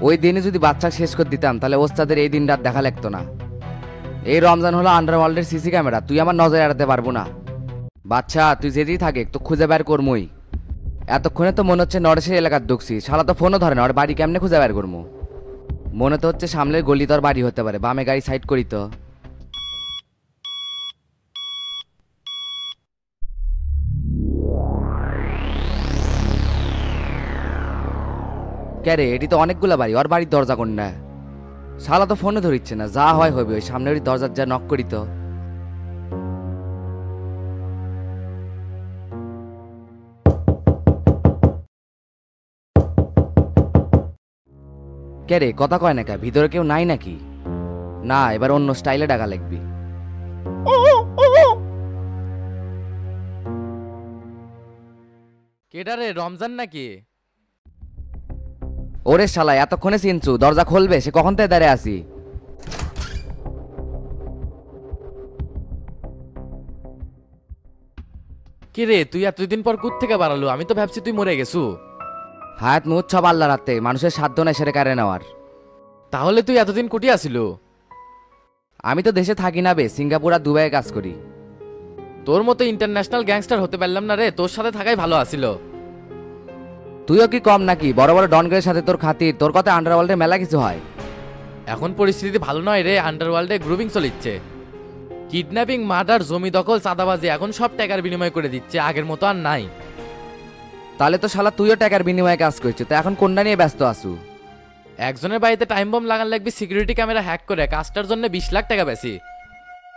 ওই দিনে যদি বাচ্চা শেষ করে দিতাম তাহলে ওস্তাদের এই দিন রাত দেখা লাগতো না। এই রমজান হলো আন্ডারওয়ার্ল্ডের সিসি ক্যামেরা, তুই আমার নজর এড়াতে পারবো না। বাচ্চা তুই যেতেই থাকে তো খুঁজে বের করমই। এতক্ষণে তো মনে হচ্ছে নরেশের এলাকার ঢুকছি, শালা তো ফোনও ধরে না, ওর বাড়ি কেমনে খুঁজে বের করবো। মনে তো হচ্ছে সামনের গলি তোর বাড়ি হতে পারে, বামে গাড়ি সাইড করি তো। কে রে, এটি তো অনেকগুলা বাড়ি, ওর বাড়ির দরজা কোনটা? শালা তো ফোনে ধরিচ্ছে না, যা হয় হবে, ওই সামনের ওই দরজার যা নক করি তো। কে রে, কথা কয় না কে, ভিতরে কেউ নাই নাকি? না, এবার অন্য স্টাইলে ডাকা লাগবি। কেডা রে, রমজান নাকি? ওরে শালা, এতক্ষণে চিনছু, দরজা খুলবে, সে কখন থেকে দাঁড়িয়ে আসি। কি রে, তুই এতদিন পর কুত থেকে বাড়ালো? আমি তো ভাবছি তুই মরে গেছু। হায়াত মুহূর্ত সব আল্লাহ রাতে, মানুষের সাধ্য নাই সেরে কারে নেওয়ার। তাহলে তুই এতদিন কুটি আসিল? আমি তো দেশে থাকি না বে, সিঙ্গাপুর আর দুবাইয়ে কাজ করি। তোর মতো ইন্টারন্যাশনাল গ্যাংস্টার হতে পারলাম না রে, তোর সাথে থাকাই ভালো আসিল। তুইও কি কম নাকি? বড় বড় ডনগের সাথে তোর খাতির, তোর কথা আন্ডারওয়ার্ল্ডে মেলা কিছু হয়। এখন পরিস্থিতি ভালো নয় রে, আন্ডারওয়ার্ল্ডে গ্রুপিং চলিচ্ছে। কিডন্যাপিং, মার্ডার, জমি দখল, চাঁদাবাজি এখন সব টাকার বিনিময় করে দিচ্ছে, আগের মতো আর নাই। তাহলে তো শালা তুইও টাকার বিনিময়ে কাজ করছিস, তো এখন কোনটা নিয়ে ব্যস্ত আসু? একজনের বাড়িতে টাইম বম লাগান লাগবে সিকিউরিটি ক্যামেরা হ্যাক করে, কাজটার জন্য 20 লাখ টাকা বেশি।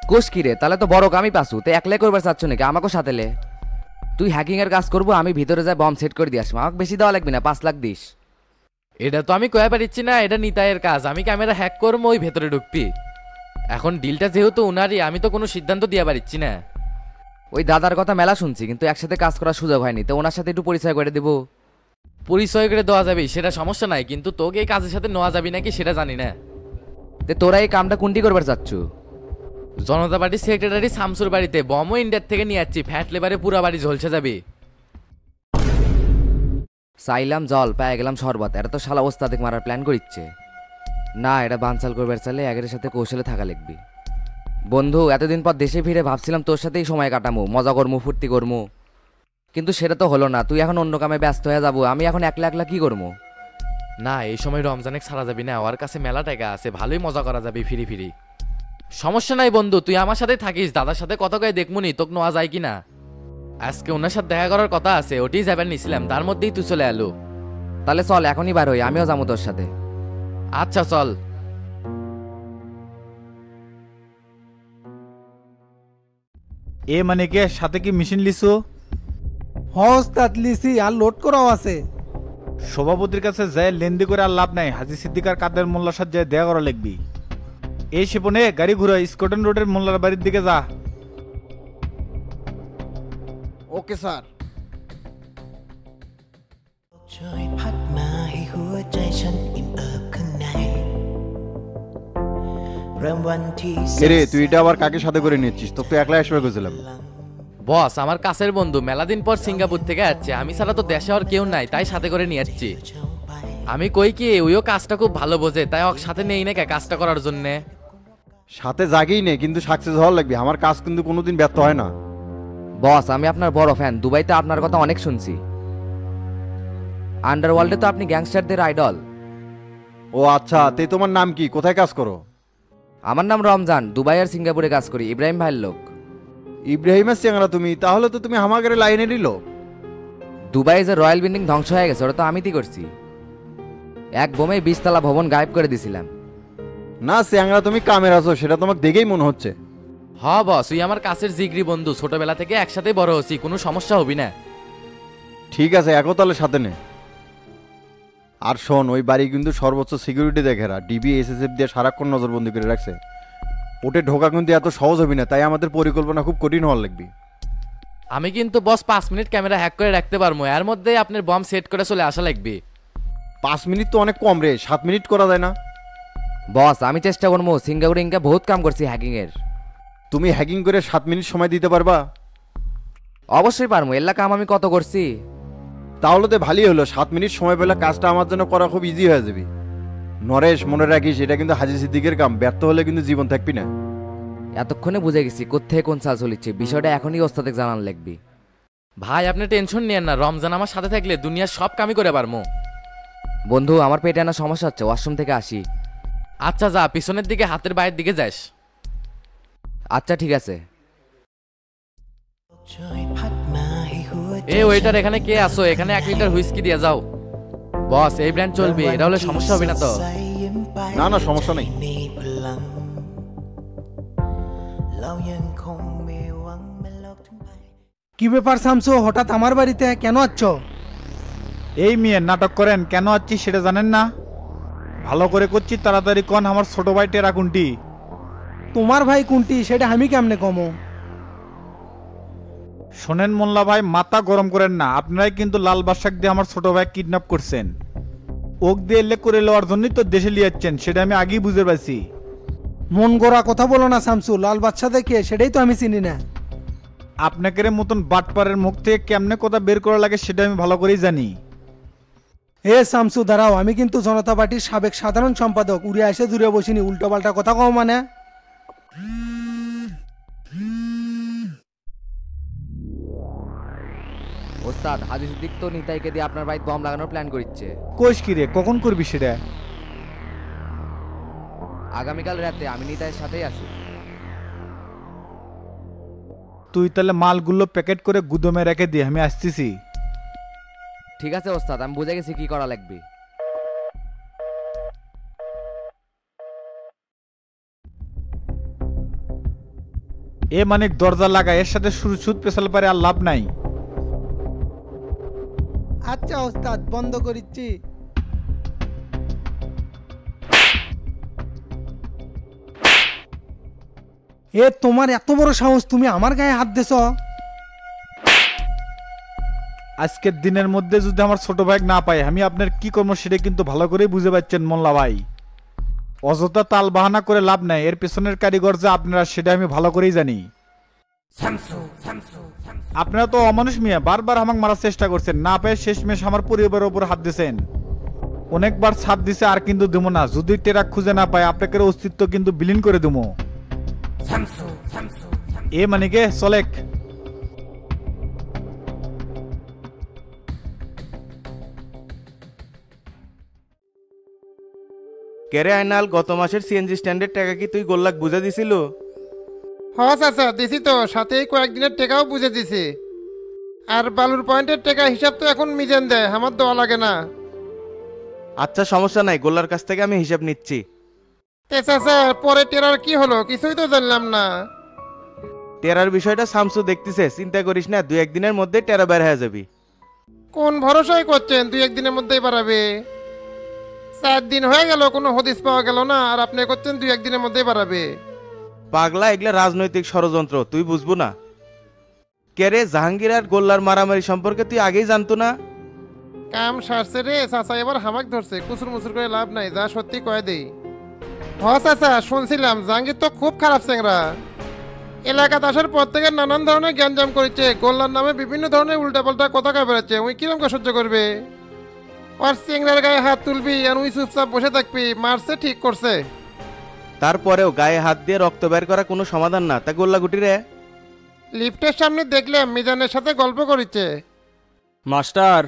কোষ কি রে, তাহলে তো বড় কামই পাসু, তো একলাই করবার চাচ্ছ নাকি? আমাকেও সাথে লে। তুই হ্যাকিং এর কাজ করবো, আমি ভিতরে যাই বম সেট করে দিয়ে আসবো, আমাকে বেশি দেওয়া লাগবে না, 5 লাখ দিস। এটা তো আমি কয়ে পারিচ্ছি না, এটা নিতাইয়ের কাজ। আমি ক্যামেরা হ্যাক করবো, ওই ভেতরে ঢুকবি। এখন ডিলটা যেহেতু উনারই, আমি তো কোনো সিদ্ধান্ত দিয়ে পারিচ্ছি না। ওই দাদার কথা মেলা শুনছি, কিন্তু একসাথে কাজ করার সুযোগ হয়নি, তো ওনার সাথে একটু পরিচয় করে দেবো। পরিচয় করে দেওয়া যাবে, সেটা সমস্যা নাই, কিন্তু তোকে এই কাজের সাথে নেওয়া যাবে নাকি সেটা জানি না। তে তোরা এই কামটা কোনটি করবার চাচ্ছু? জনতা পার্টির সেক্রেটারি শামসুর বাড়িতে বমও ইন্ডিয়ার থেকে নিয়ে যাচ্ছি, ফ্যাট লেবারে পুরা বাড়ি ঝলসে যাবে। চাইলাম জল, পেয়ে গেলাম শরবত, এটা তো শালা ওস্তাদেক মারার প্ল্যান করিচ্ছে। না, এটা বানচাল করবার চাইলে একের সাথে কৌশলে থাকা লিখবি। বন্ধু, এতদিন পর দেশে ফিরে ভাবছিলাম তোর সাথেই সময় কাটামো, মজা করমু, ফুর্তি করমু, কিন্তু সেটা তো হলো না। তুই এখন অন্য কামে ব্যস্ত হয়ে যাবো, আমি এখন একলা একলা কি করবো? না, এই সময় রমজানে ছাড়া যাবি না, ওর কাছে মেলা টাকা আছে, ভালোই মজা করা যাবে ফিরি ফিরি। সমস্যা নাই বন্ধু, তুই আমার সাথে থাকিস, দাদার সাথে কথা কয়ে দেখমুনি তোকে নেওয়া যায় কিনা। আজকে ওনার সাথে দেখা করার কথা আছে, ওটিই যাবেন নিছিলাম, তার মধ্যেই তুই চলে এলো। তাহলে চল এখনই বার হই, আমিও যাবো তোর সাথে। আচ্ছা চল। এ মানে কে সাথে কি মেশিন লিসু? হস্তাত লিসি আর লোড করাও আছে। সভাপতির কাছে যায় লেনদি করে আর লাভ নাই, হাজি সিদ্দিকার কাদের মোল্লার সাথে যায় দেখা করা লিখবি। এই শিপনে গাড়ি ঘুরা স্কটন রোডের মোল্লার বাড়ির দিকে যা। Okay sir. ช่วยพัดมาให้หัวใจฉันอิ่มเอิบข้างในเริ่มวันที่ এরে তুই এটা আবার কাকে সাথে করে নিচ্ছিস? তোকে তো একলা আসবে গেছিলাম। বস আমার কাছের বন্ধু, মেলা দিন পর সিঙ্গাপুর থেকে আসছে, আমি ছাড়া তো দেশে আর কেউ নাই, তাই সাথে করে নিয়ে যাচ্ছি। আমি কই কি ওইও কাজটা খুব ভালো বোঝে, তাই ওর সাথে নেই না কাজটা করার জন্য। সাথে জাগেই নে, কিন্তু সাকসেস হওয়ার লাগবে, আমার কাজ কিন্তু কোনোদিন ব্যর্থ হয় না। বস, আমি আপনার বড় ফ্যান, দুবাইতে আপনার কথা অনেক শুনছি। আন্ডারওয়ার্ল্ডে তো আপনি গ্যাংস্টারদের আইডল। ও আচ্ছা, তে তোমার নাম কি, কোথায় কাজ করো? আমার নাম রমজান, দুবাই আর সিঙ্গাপুরে কাজ করি, ইব্রাহিম ভাইয়ের লোক। ইব্রাহিমের চেংরা তুমি? তাহলে তো তুমি হামাগারে লাইনেরই লোক। দুবাই যে রয়্যাল বিল্ডিং ধ্বংস হয়ে গেছে, ওটা তো আমি করছি। এক বোমে 20 তলা ভবন গায়েব করে দিছিলাম। না চেংরা, তুমি কামের আছো, সেটা তোমাকে দেখেই মনে হচ্ছে। হ বস, ওই আমার কাছের জিগরি বন্ধু, ছোটবেলা থেকে একসাথে বড় হচ্ছি, কোনো সমস্যা হবি না। ঠিক আছে, একও তাহলে সাথে নে। আর শোন, ওই বাড়ি কিন্তু সর্বোচ্চ সিকিউরিটি দেখেরা, ডিবি এসএসএফ দিয়ে সারাক্ষণ নজরবন্দি করে রাখছে। ওটে ঢোকা কিন্তু এত সহজ হবি না, তাই আমাদের পরিকল্পনা খুব কঠিন হওয়ার লাগবে। আমি কিন্তু বস 5 মিনিট ক্যামেরা হ্যাক করে রাখতে পারবো, এর মধ্যেই আপনার বম সেট করে চলে আসা লাগবে। 5 মিনিট তো অনেক কম রে, 7 মিনিট করা যায় না? বস, আমি চেষ্টা করবো, সিঙ্গাপুরে ইনকা বহুত কাম করছি হ্যাকিং এর। তুমি হ্যাকিং করে 7 মিনিট সময় দিতে পারবা? অবশ্যই পারবো, এল্লা কাম আমি কত করছি। তাহলে তো ভালোই হলো, 7 মিনিট সময় পেলে কাজটা আমার জন্য করা খুব ইজি হয়ে যাবে। নরেশ মনে রাখিস এটা কিন্তু হাজি সিদ্দিকের কাম, ব্যর্থ হলে কিন্তু জীবন থাকবি না। এতক্ষণে বুঝে গেছি কোত্থেকে কোন চাল চলিচ্ছে, বিষয়টা এখনই ওস্তাদকে জানান লাগবি। ভাই আপনি টেনশন নিয়েন না, রমজান আমার সাথে থাকলে দুনিয়ার সব কামই করে পারমু। বন্ধু আমার পেটে আনা সমস্যা হচ্ছে, ওয়াশরুম থেকে আসি। আচ্ছা যা, পিছনের দিকে হাতের বাইরের দিকে যাস। আচ্ছা ঠিক আছে। ช่วยพัดมาให้หัวใจ এ ওয়েটার এখানে কে আসো, এখানে 1 লিটার হুইস্কি দিয়ে যাও। বস এই ব্র্যান্ড চলবে, এটা হলে সমস্যা হবে না তো? না না সমস্যা নেই।มีพลังเรายังคงมีหวังแม้โลกทั้งใบ কি ব্যাপার শামসু, হঠাৎ আমার বাড়িতে কেন আচ্ছ? এই মেয়ে নাটক করেন কেন আছি সেটা জানেন না? ভালো করে করছি, তাড়াতাড়ি কন আমার ছোট ভাই টেরা কোনটি? তোমার ভাই কোনটি সেটা আমি কেমনে কমো? শোনেন মোল্লা ভাই, মাথা গরম করেন না। আপনারাই কিন্তু লাল বাদশাক দিয়ে আমার ছোট ভাই কিডন্যাপ করছেন। ওক দিয়ে এলে করে লওয়ার জন্যই তো দেশে লিয়াচ্ছেন, সেটা আমি আগেই বুঝতে পারছি। মন গড়া কথা বলো না শামসু, লাল বাচ্চা দেখে সেটাই তো আমি চিনি না। আপনাদের মতন বাটপারের মুখ থেকে কেমনে কথা বের করা লাগে সেটা আমি ভালো করেই জানি। এ শামসু দাঁড়াও, আমি কিন্তু জনতা পার্টির সাবেক সাধারণ সম্পাদক, উড়ে এসে দূরে বসিনি, উল্টো পাল্টা কথা কও মানে। ওস্তাদ হাজি সিদ্দিক তো নিতাইকে দিয়ে আপনার বাড়িতে বম লাগানোর প্ল্যান করছে। কোষ কি রে, কখন করবি সেটা? আগামীকাল রাতে আমি নিতাইয়ের সাথেই আছি। তুই তাহলে মালগুলো প্যাকেট করে গুদমে রেখে দিয়ে আমি আসতেছি। ঠিক আছে ওস্তাদ, আমি বুঝে গেছি কি করা লাগবে। এ মানে দরজা লাগা, এর সাথে সুদ পেছাল পারে আর লাভ নাই। আচ্ছা ওস্তাদ, বন্ধ করিচ্ছি। এ তোমার এত বড় সাহস, তুমি আমার গায়ে হাত দিছ? আজকের দিনের মধ্যে যদি আমার ছোট ভাই না পাই, আমি আপনার কি করবো সেটা কিন্তু ভালো করেই বুঝে পাচ্ছেন মোল্লা ভাই। অযথা তাল বাহানা করে লাভ নাই, এর পেছনের কারিগর যে আপনারা সেটা আমি ভালো করেই জানি। আপনারা তো অমানুষ মিয়া, বারবার আমাকে মারার চেষ্টা করছেন, না পেয়ে শেষমেশ আমার পরিবারের ওপর হাত দিয়েছেন। অনেকবার ছাদ দিছে, আর কিন্তু দেবো না। যদি টেরাক খুঁজে না পাই, আপনাদের অস্তিত্ব কিন্তু বিলীন করে দেবো। এ মানে কে চলেক। কেরে আইনাল, গত মাসের সিএনজি স্ট্যান্ডের টাকা কি তুই গোল্লাক বুঝে দিছিল? হস আচ্ছা দিছি তো, সাথেই কয়েকদিনের টাকাও বুঝে দিছি। আর বালুর পয়েন্টের টাকা হিসাব তো এখন মিজান দেয়, আমার দেওয়া লাগে না। আচ্ছা সমস্যা নাই, গোল্লার কাছ থেকে আমি হিসাব নিচ্ছি। তে চাচা, পরে টেরার কি হলো কিছুই তো জানলাম না। টেরার বিষয়টা শামসু দেখতেছে, চিন্তা করিস না, 2-1 দিনের মধ্যে টেরা বের হয়ে যাবি। কোন ভরসায় করছেন 2-1 দিনের মধ্যেই বাড়াবে? 4 দিন হয়ে গেল কোনো হদিস পাওয়া গেল না, আর আপনি করছেন 2-1 দিনের মধ্যেই বাড়াবে। পাগলা, এগুলা রাজনৈতিক ষড়যন্ত্র, তুই বুঝবো না। কেরে জাহাঙ্গীর আর গোল্লার মারামারি সম্পর্কে তুই আগেই জানতো না? কাম সারছে রে চাচা, এবার হামাক ধরছে, কুসুর মুসুর করে লাভ নাই, যা সত্যি কয়ে দেই। হস আচ্ছা, শুনছিলাম জাহাঙ্গীর তো খুব খারাপ চেংরা। এলাকাতে আসার পর থেকে নানান ধরনের গ্যাঞ্জাম করেছে, গোল্লার নামে বিভিন্ন ধরনের উল্টাপাল্টা কথা কয়ে বেড়াচ্ছে। ওই কিরম করে সহ্য করবে? আর চেংরার গায়ে হাত তুলবি আর ওই চুপচাপ বসে থাকবি? মারছে ঠিক করছে। তারপরেও গায়ে হাত দিয়ে রক্ত বের করা কোনো সমাধান না। তা গোল্লা গুটি রে? লিফটের সামনে দেখলাম মিজানের সাথে গল্প করিচ্ছে। মাস্টার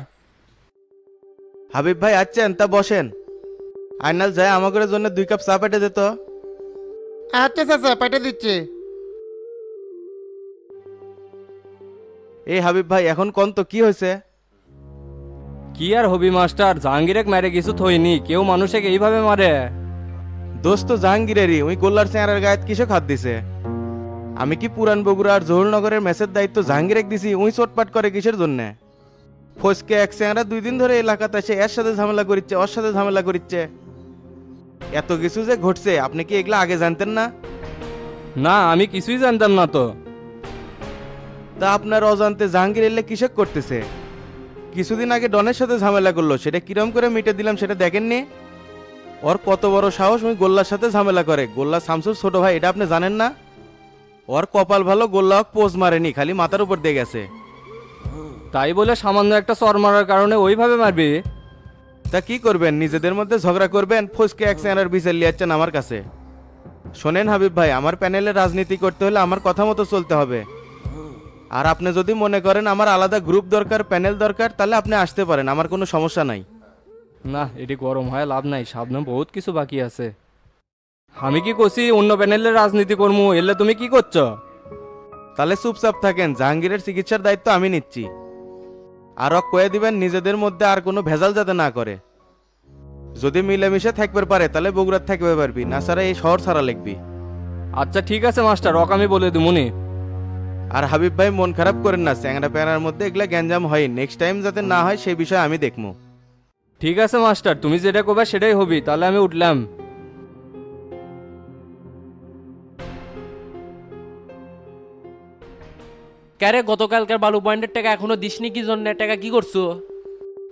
হাবিব ভাই আছেন? তা বসেন। আইনাল যায় আমাদের জন্য 2 কাপ চা পেটে দিত। আচ্ছা চাচা, পেটে দিচ্ছি। এই হাবিব ভাই, এখন কোন তো কি হয়েছে? কি আর হবি মাস্টার, জাহাঙ্গীরেক মেরে কিছু থইনি, কেউ মানুষকে এইভাবে মারে? দোস্ত জাহাঙ্গীরেরই, ওই গোল্লার চেয়ারের গায়ে কিসে খাত দিছে? আমি কি পুরান বগুড়া আর জহুরনগরের ম্যাচের দায়িত্ব জাহাঙ্গীরেক দিছি? উই চটপাট করে কিসের জন্যে? ফসকে এক চেংরা 2 দিন ধরে এলাকাতে এসে এর সাথে ঝামেলা করিচ্ছে, ওর সাথে ঝামেলা করিচ্ছে। এত কিছু যে ঘটছে, আপনি কি এগুলা আগে জানতেন না? না, আমি কিছুই জানতাম না তো। তা আপনার অজান্তে জাহাঙ্গীর এলে কিসে করতেছে? কিছুদিন আগে ডনের সাথে ঝামেলা করলো, সেটা কিরম করে মিটে দিলাম সেটা দেখেননি? ওর কত বড় সাহস, ওই গোল্লার সাথে ঝামেলা করে। গোল্লা শামসুর ছোট ভাই, এটা আপনি জানেন না? ওর কপাল ভালো, গোল্লা পোজ মারেনি, খালি মাথার উপর দিয়ে গেছে। তাই বলে সামান্য একটা চর মারার কারণে ওইভাবে মারবি? তা কি করবেন, নিজেদের মধ্যে ঝগড়া করবেন, ফসকে এক চেংড়ার বিচার লিয়াচ্ছেন আমার কাছে। শোনেন হাবিব ভাই, আমার প্যানেলে রাজনীতি করতে হলে আমার কথা মতো চলতে হবে। আর আপনি যদি মনে করেন আমার আলাদা গ্রুপ দরকার, প্যানেল দরকার, তাহলে আপনি আসতে পারেন, আমার কোনো সমস্যা নাই। না এটি গরম হয় লাভ নাই, সামনে বহুত কিছু বাকি আছে। আমি কি করছি অন্য প্যানেলের রাজনীতি করবো, এলে তুমি কি করছো? তাহলে চুপচাপ থাকেন, জাহাঙ্গীরের চিকিৎসার দায়িত্ব আমি নিচ্ছি। আরও কয়ে দিবেন নিজেদের মধ্যে আর কোনো ভেজাল যাতে না করে। যদি মিলেমিশে থাকবে পারে তাহলে বগুড়ার থাকবে পারবি, না ছাড়া এই শহর ছাড়া লিখবি। আচ্ছা ঠিক আছে মাস্টার, রক আমি বলে দিমুনি। আর হাবিব ভাই মন খারাপ করেন না, চ্যাংরা প্যাংরার মধ্যে এগুলা গ্যাঞ্জাম হয়, নেক্সট টাইম যাতে না হয় সেই বিষয়ে আমি দেখবো। ঠিক আছে মাস্টার, তুমি যেটা করবে সেটাই হবি, তাহলে আমি উঠলাম। ক্যারে গতকালকার বালু পয়েন্টের টাকা এখনো দিসনি কি জন্য? টাকা কি করছো?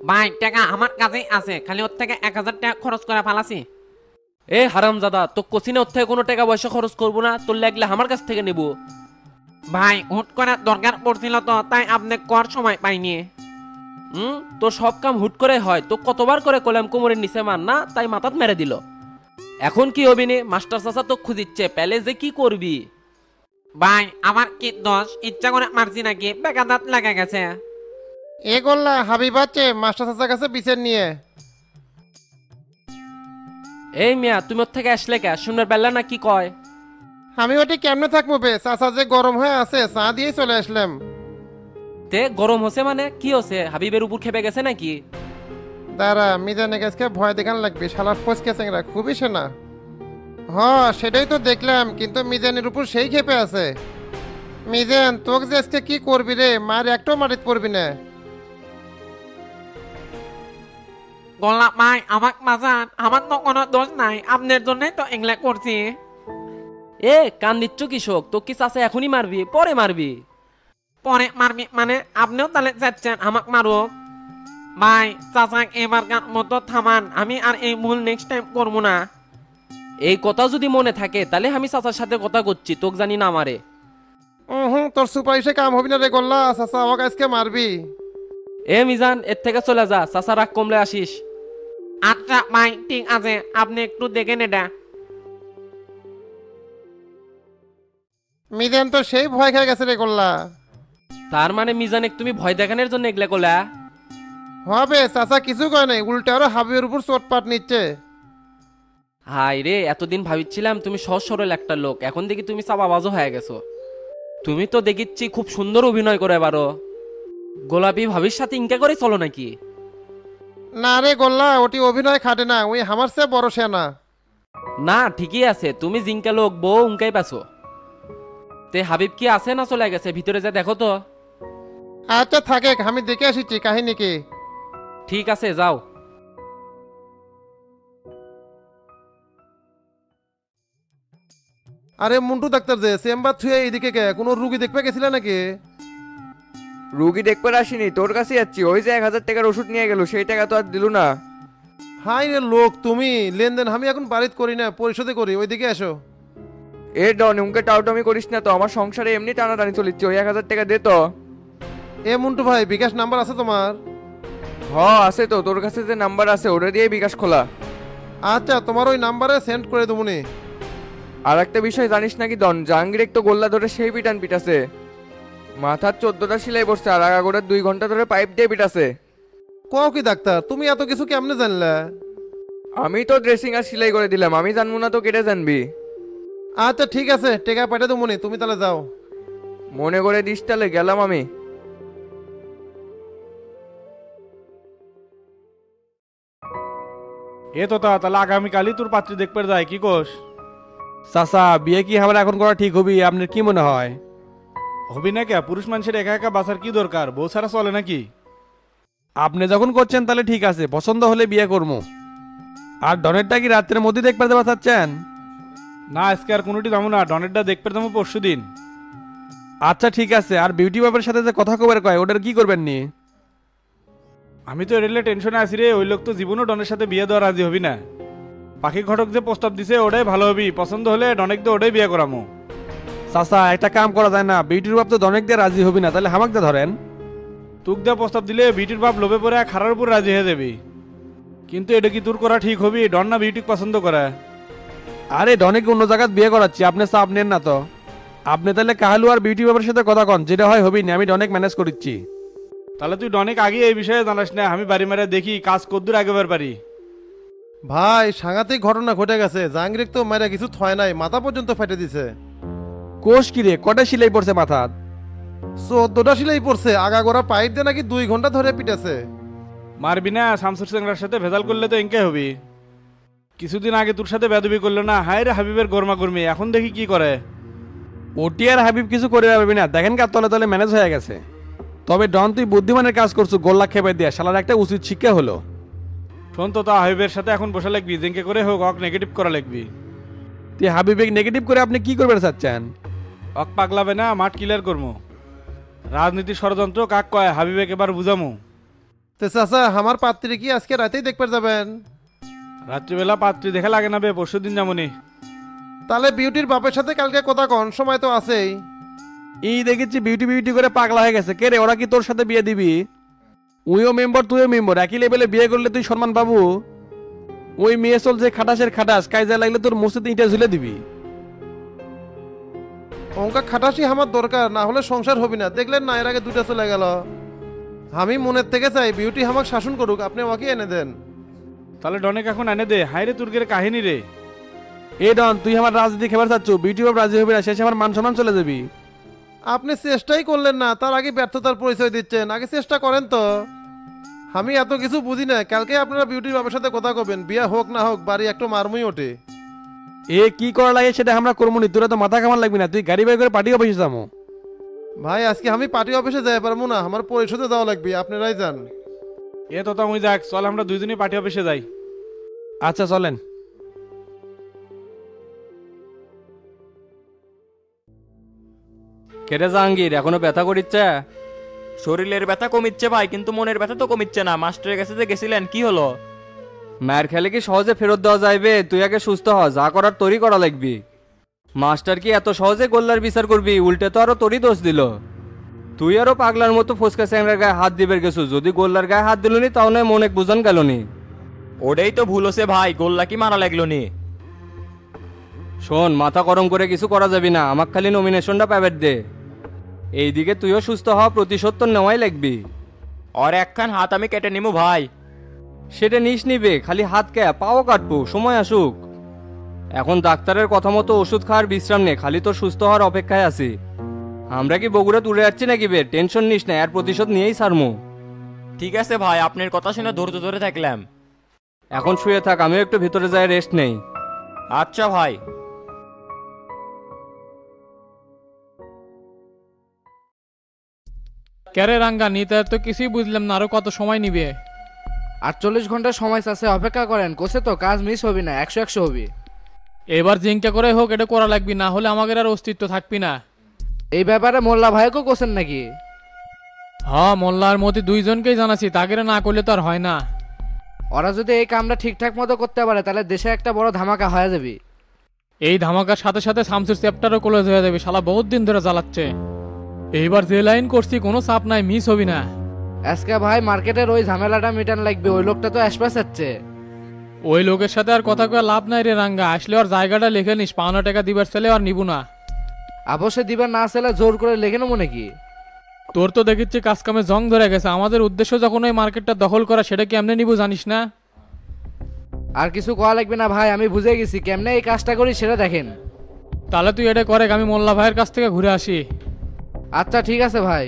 ভাই টাকা আমার কাছেই আছে, খালি ওর থেকে 1000 টাকা খরচ করে ফালাছি। এ হারামজাদা, তো কোচিনে ওর থেকে কোনো টাকা পয়সা খরচ করবো না, তোর লাগলে আমার কাছ থেকে নেবো। ভাই হুট করে দরকার পড়ছিল তো, তাই আপনি কর সময় পাইনি। তোর সব কাম হুট করে হয়, তো কতবার করে কলাম কোমরের নিচে মার না, তাই মাথাত মেরে দিল। এখন কি হবি নে? মাস্টার চাচা তো খুঁজিচ্ছে, প্যালে যে কি করবি? ভাই আমার কি দোষ, ইচ্ছা করে মারছি নাকি? বেকাদাত লাগা গেছে। এ গোল্লা হাবিব আছে মাস্টার চাচার কাছে বিচার নিয়ে। এই মিয়া, তুমি ওর থেকে আসলে কে? শুনবার পারলা না কি কয়? আমি ওটি কেমনে থাকবো বে, চাচা যে গরম হয়ে আছে চা দিয়ে চলে আসলাম। তে গরম হচ্ছে মানে কি হচ্ছে? হাবিবের উপর খেপে গেছে নাকি? দাঁড়া, মিজানে গাছকে ভয় দেখান লাগবে, শালার ফসকে চেংরা খুবই সেনা। হ সেটাই তো দেখলাম, কিন্তু মিজানের উপর সেই খেপে আছে। মিজান তোকে যে আজকে কি করবি রে, মার একটাও মারিত পড়বি না। গোল্লা ভাই আমাক মাজান, আমার তো কোনো দোষ নাই, আপনার জন্যই তো এগুলা করছি। এ কান দিচ্ছ কৃষক, তো কি চাচা এখনই মারবি পরে মারবি? পরে মারবি মানে আপনিও তাহলে যাচ্ছেন আমাক মারুক? ভাই চাচাক এবারকার মতো থামান, আমি আর এই ভুল নেক্সট টাইম করবো না। এই কথা যদি মনে থাকে তাহলে আমি চাচার সাথে কথা করছি, তোকে জানি না মারে। তোর সুপারিশে কাম হবি না রে গোল্লা, চাচা আমাকে আজকে মারবি। এ মিজান, এর থেকে চলে যা, চাচা রাগ কমলে আসিস। আচ্ছা ভাই ঠিক আছে, আপনি একটু দেখেন এটা। মিজান তো সেই ভয় খেয়ে গেছে রে গোল্লা। তার মানে মিজানে তুমি ভয় দেখানোর জন্য এগুলা কোলা? হবে চাচা কিছু কয় নাই, উল্টা আরো হাবিবের উপর চোটপাট নিচ্ছে। হাই রে, এতদিন ভাবিছিলাম তুমি সহজ সরল একটা লোক, এখন দেখি তুমি চাপাবাজও হয়ে গেছো। তুমি তো দেখিচ্ছি খুব সুন্দর অভিনয় করে পারো। গোলাপি ভাবির সাথে ইনকা করে চলো নাকি? না রে গোল্লা, ওটি অভিনয় খাটে না, ওই আমার চেয়ে বড় সেনা। না ঠিকই আছে, তুমি জিঙ্কা লোক বউ উঙ্কাই পাছো। তে হাবিব কি আছে না চলে গেছে? ভিতরে যা দেখো তো। আচ্ছা থাকে, আমি দেখে আসিছি কাহিনী কি। ঠিক আছে যাও। আরে মুন্টু ডাক্তার যে চেম্বার থুয়ে এইদিকে কে, কোনো রুগী দেখবে গেছিলে নাকি? রুগী দেখতে আসিনি, তোর কাছে যাচ্ছি। ওই যে 1000 টাকার ওষুধ নিয়ে গেল, সেই টাকা তো আর দিল না। হাই রে লোক তুমি, লেনদেন আমি এখন বাড়িতে করি না, পরিশোধে করি, ওইদিকে এসো। এ ডন উনকে টাউটামি করিস না তো, আমার সংসারে এমনি টানাটানি চলিচ্ছে, ওই 1000 টাকা দে তো। এ মুন্টু ভাই, বিকাশ নাম্বার আছে তোমার? হ আছে তো, তোর কাছে যে নাম্বার আছে ওটা দিয়ে বিকাশ খোলা। আচ্ছা তোমার ওই নাম্বারে সেন্ড করে দেবুনি। আর একটা বিষয় জানিস নাকি ডন, জাহাঙ্গীর তো গোল্লা ধরে সেই পিটান পিটাছে, মাথার 14টা সেলাই পড়ছে, আর আগাগোড়ার 2 ঘন্টা ধরে পাইপ দিয়ে পিটাছে। কও কি ডাক্তার, তুমি এত কিছু কেমনে জানলা? আমি তো ড্রেসিং আর সেলাই করে দিলাম, আমি জানবো না তো কেটে জানবি? আচ্ছা ঠিক আছে, টেকা পাঠিয়ে দেবুনি, তুমি তাহলে যাও। মনে করে দিস, তাহলে গেলাম আমি। এ তো তাহলে আগামীকালই তোর পাত্রী দেখতে যায়, কি কোস? চাচা বিয়ে কি আমরা এখন করা ঠিক হবি, আপনার কি মনে হয়? হবি না কে, পুরুষ মানুষের একা একা বাঁচার কি দরকার, বউ ছাড়া চলে নাকি? আপনি যখন করছেন তাহলে ঠিক আছে, পছন্দ হলে বিয়ে করবো। আর ডনেরটা কি রাত্রের মধ্যে দেখতে পারতে পারছেন? না আজকে আর কোনোটি যাবো না, ডনেরটা দেখতে যাবো পরশু দিন। আচ্ছা ঠিক আছে, আর বিউটি বাপের সাথে যে কথা কবার কয় ওটার কি করবেন নি? আমি তো রেলে টেনশনে আছি রে, ওই লোক তো জীবনও ডনের সাথে বিয়ে দেওয়া রাজি হবি না। পাখি ঘটক যে প্রস্তাব দিছে ওটাই ভালো হবি, পছন্দ হলে ডনেক দিয়ে ওটাই বিয়ে করামো। চাচা একটা কাম করা যায় না, বিউটির বাপ তো ডনেক দিয়ে রাজি হবি না, তাহলে হামাক দিয়ে ধরেন। তুক দেওয়া প্রস্তাব দিলে বিউটির বাপ লোভে পড়ে খারার উপর রাজি হয়ে যাবি। কিন্তু এটা কি তোর করা ঠিক হবি? ডন না বিউটি পছন্দ করে? আরে ডনেকে অন্য জায়গায় বিয়ে করাচ্ছি, আপনি চাপ নেন না তো। আপনি তাহলে কাহালু আর বিউটি বাবার সাথে কথা কন, যেটা হয় হবি না, আমি ডনেক ম্যানেজ করিচ্ছি। তাহলে তুই ডনেক আগে এই বিষয়ে জানাস না, আমি বাড়ি মেরে দেখি কাজ কদ্দুর আগেবার পারি। ভাই সাংঘাতিক ঘটনা ঘটে গেছে, জাহাঙ্গীর তো মায়েরা কিছু থয় নাই, মাথা পর্যন্ত ফেটে দিছে। কোষ কিরে, কটা সিলাই পড়ছে মাথা? 14টা সিলাই পড়ছে, আগাগোড়া পাইপ দিয়ে নাকি 2 ঘন্টা ধরে পিটেছে। মারবি না, শামসুর চেংড়ার সাথে ভেজাল করলে তো এঙ্কে হবি। কিছুদিন আগে তোর সাথে বেদবি করলো না, হায় রে হাবিবের গরমা গরমি, এখন দেখি কি করে। ওটি আর হাবিব কিছু করে পারবি না, দেখেন কার তলে তলে ম্যানেজ হয়ে গেছে। তবে ডন তুই বুদ্ধিমানের কাজ করছো, গোল্লা খেপে দিয়া শালার একটা উচিত শিক্ষা হলো। শোন তো, তা হাবিবের সাথে এখন বসে লাগবি, জেঙ্কে করে হোক অক নেগেটিভ করা লাগবি। তুই হাবিবেক নেগেটিভ করে আপনি কি করবেন চাচ্ছেন? অক পাগলাবে না, মাঠ ক্লিয়ার করবো। রাজনীতির ষড়যন্ত্র কাক কয়, হাবিবেক এবার বুঝামু। তো চাচা আমার পাত্রী কি আজকে রাতেই দেখতে যাবেন? রাত্রিবেলা পাত্রী দেখা লাগে না বে, পরশু দিন যেমনই। তাহলে বিউটির বাপের সাথে কালকে কথা কন, সময় তো আছেই। এই দেখেছি বিউটি বিউটি করে পাগলা হয়ে গেছে। কে রে, ওরা কি তোর সাথে বিয়ে দিবি? উইও মেম্বার তুইও মেম্বার, একই লেভেলে বিয়ে করলে তুই সম্মান পাবো? ওই মেয়ে চল যে খাটাসের খাটাস, কাজে লাগলে তোর মসজিদে ইটা ঝুলে দিবি। অঙ্কা খাটাসি আমার দরকার, না হলে সংসার হবি না। দেখলেন না, এর আগে 2টা চলে গেল। আমি মনের থেকে চাই বিউটি আমাকে শাসন করুক, আপনি ওকে এনে দেন। তাহলে ডনেক এখন এনে দে, হাই রে তুর্গের কাহিনী রে। এ ডন, তুই আমার রাজনীতি খেবার চাচ্ছ, বিউটি বাপ রাজি হবি না, শেষে আমার মান সম্মান চলে যাবি। আপনি চেষ্টাই করলেন না, তার আগে ব্যর্থতার পরিচয় দিচ্ছেন। আগে চেষ্টা করেন তো। আমি এত কিছু বুঝি না, কালকে আপনারা বিউটির বাবার সাথে কথা কবেন, বিয়ে হোক না হোক বাড়ি একটু মারমুই ওঠে। এ কি করা লাগে সেটা আমরা করবো নি, তোরা তো মাথা কামান লাগবি না, তুই গাড়ি বাই করে পার্টি অফিসে যাবো। ভাই আজকে আমি পার্টি অফিসে যাই পারবো না, আমার পরিশোধে যাওয়া লাগবে, আপনারাই যান। এ তো আমি যাক, চল আমরা দুইজনই পার্টি অফিসে যাই। আচ্ছা চলেন। কেটে জাহাঙ্গীর এখনো ব্যথা করিচ্ছে? শরীরের ব্যথা কমিচ্ছে ভাই, কিন্তু মনের ব্যথা তো কমিচ্ছে না। মাস্টারের কাছে যে গেছিলেন, কি হলো? মায়ের খেলে কি সহজে ফেরত দেওয়া যাইবে? তুই আগে সুস্থ হ, যা করার তোরই করা লাগবি। মাস্টার কি এত সহজে গোল্লার বিচার করবি? উল্টে তো আরো তোরই দোষ দিল। তুই আরো পাগলার মতো ফসকা স্যাংরার গায়ে হাত দিবে গেছু, যদি গোল্লার গায়ে হাত দিলনি তাহলে মনে বুঝান গেলনি। ওটাই তো ভুল হচ্ছে ভাই, গোল্লা কি মারা লাগলো নি? শোন, মাথা গরম করে কিছু করা যাবি না, আমাক খালি নমিনেশনটা প্যাবেট দে। এইদিকে তুইও সুস্থ হওয়া, প্রতিশোধ তো নেওয়াই লাগবি। আর একখান হাত আমি কেটে নিমু ভাই। সেটা নিস নিবে, খালি হাত কে পাও কাটবো, সময় আসুক। এখন ডাক্তারের কথা মতো ওষুধ খাওয়ার বিশ্রাম নে, খালি তোর সুস্থ হওয়ার অপেক্ষায় আছি। আমরা কি বগুড়া তুলে যাচ্ছি নাকি বে? টেনশন নিস না, এর প্রতিশোধ নিয়েই ছাড়মু। ঠিক আছে ভাই, আপনার কথা শুনে ধৈর্য ধরে থাকলাম। এখন শুয়ে থাক, আমিও একটু ভিতরে যাই রেস্ট নেই। আচ্ছা ভাই। ক্যারে রাঙ্গা নিতে তো কিছুই বুঝলাম না, আরো কত সময় নিবে? 48 ঘন্টা সময় আছে, অপেক্ষা করেন। কোসে তো কাজ মিস হবি না, 100 হবি। এবার জিঙ্কা করে হোক এটা করা লাগবি, না হলে আমাদের আর অস্তিত্ব থাকবি না। এই ব্যাপারে মোল্লা ভাইকেও কোসেন নাকি? হ্যাঁ, মোল্লা আর মতি দুইজনকেই জানাছি, তাকে না করলে তো আর হয় না। ওরা যদি এই কামটা ঠিকঠাক মতো করতে পারে তাহলে দেশে একটা বড় ধামাকা হয়ে যাবে। এই ধামাকার সাথে সাথে শামসুর চ্যাপ্টারও ক্লোজ হয়ে যাবে, শালা বহুত দিন ধরে জ্বালাচ্ছে। এইবার যে লাইন করছি কোনো চাপ নাই, মিস হবি না। আজকে ভাই মার্কেটের ওই ঝামেলাটা মিটান লাগবে, ওই লোকটা তো অ্যাসপাস হচ্ছে। ওই লোকের সাথে আর কথা কয়ে লাভ নাই রে রাঙ্গা, আসলে ওর জায়গাটা লিখে নিস, ৫০ টাকা দিবার ছেলে আর নিবু না। অবশ্যই দিবার না ছেলে জোর করে লিখে নেবো নাকি? তোর তো দেখিচ্ছি কাজ কামে জং ধরে গেছে, আমাদের উদ্দেশ্য যখন ওই মার্কেটটা দখল করা, সেটা কি এমনি নিবু জানিস না? আর কিছু কওয়া লাগবে না ভাই, আমি বুঝে গেছি কেমনে এই কাজটা করি সেটা দেখেন। তাহলে তুই এটা করে, আমি মোল্লা ভাইয়ের কাছ থেকে ঘুরে আসি। আচ্ছা ঠিক আছে ভাই।